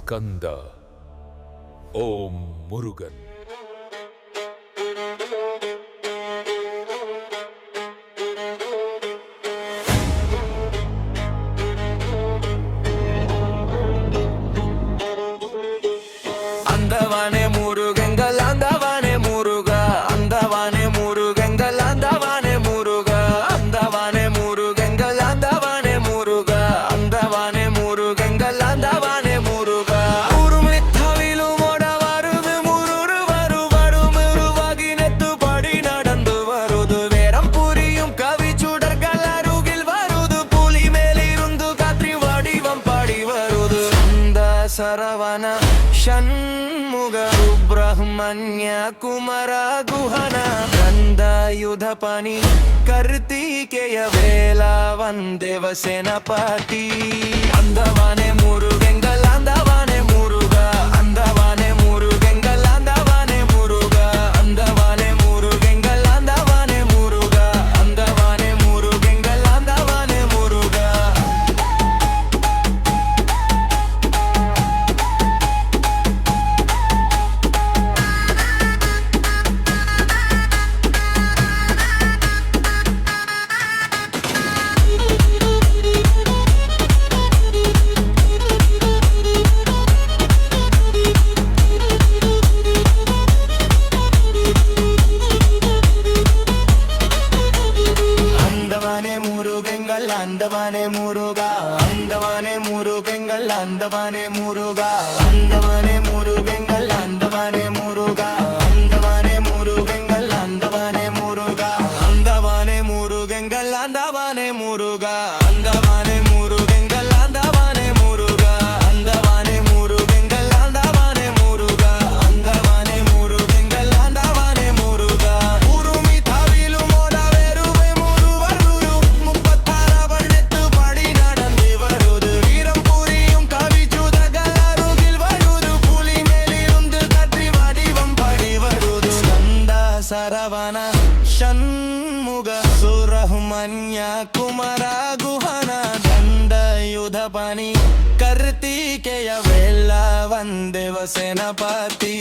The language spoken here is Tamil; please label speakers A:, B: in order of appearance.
A: ஸ்கந்த. ஓம் முருகன்.
B: அந்தவானே முருகங்கள் அந்தவானே முருகா, அந்தவானே முருகங்கள் அந்தவானே முருகா, அந்தவானே முருகங்கள் அந்தவானே முருகா, அந்தவானே முருகங்கள் அந்தவானே முருகா. உருமித்தவிலும் ஓட வருது முருரு வரு வரும் உருவாகினத்து படி நடந்து வருது. வேரம் புரியும் கவி சுடர்கள் அருகில் வருது. புலி மேலிருந்து காற்றி வடிவம் பாடி வருது. அந்த சரவண ஷண்முக சுப்பிரமணிய குமர குஹன ಗಂಧಾಯುಧ ಪನಿ ಕಾರ್ತಿಕೇಯ ವೇಲಾ ವಂದೇವ ಸೇನಾಪತಿ. ಅಂದವಾನೆ ಮುರುಗಂಗಲ್ ಅಂದವಾನೆ ಮುರುಗ, ಅಂದವಾನೆ ಮುರುಗಂಗಲ್ ಅಂದವಾನೆ ಮುರುಗ, ಅಂದವಾನೆ ಮುರುಗಂಗಲ್ ಅಂದವಾನೆ ಮುರುಗ, ಅಂದವಾನೆ ಮುರುಗಂಗಲ್ ಅಂದವಾನೆ ಮುರುಗ. அந்தவானே முருகா, அந்தவானே முருகங்கள் அந்தவானே முருகா, அந்தவானே முருகங்கள் அந்தவானே முருகா, அந்தவானே முருகங்கள் அந்தவானே முருகா, அந்தவானே முருகங்கள் அந்தவானே முருகா, அந்தவானே முருகங்கள் அந்தவானே முருகா, அந்தவானே முருகங்கள் அந்தவானே முருகா, அந்தவானே முருகங்கள் அந்தவானே முருகா. உருமி தவிலும் ஓட வெறுவே முருவருரு முப்பத்தாறு வண்ணத்து படி நடந்து வருது. வீரம் புரியும் கவி சுடர்கள் அருகில் வருது. புலி மேலிருந்து கற்றி வடிவம் படி வருது. ஸ்கந்த சரவண ஷண்முக சுப்பிரமணிய குமர குஹನ ಗಂಧಾಯುಧ ಪನಿ ಕಾರ್ತಿಕೇಯ ವೇಲಾ ವಂದೇವ ಸೇನಾಪತಿ.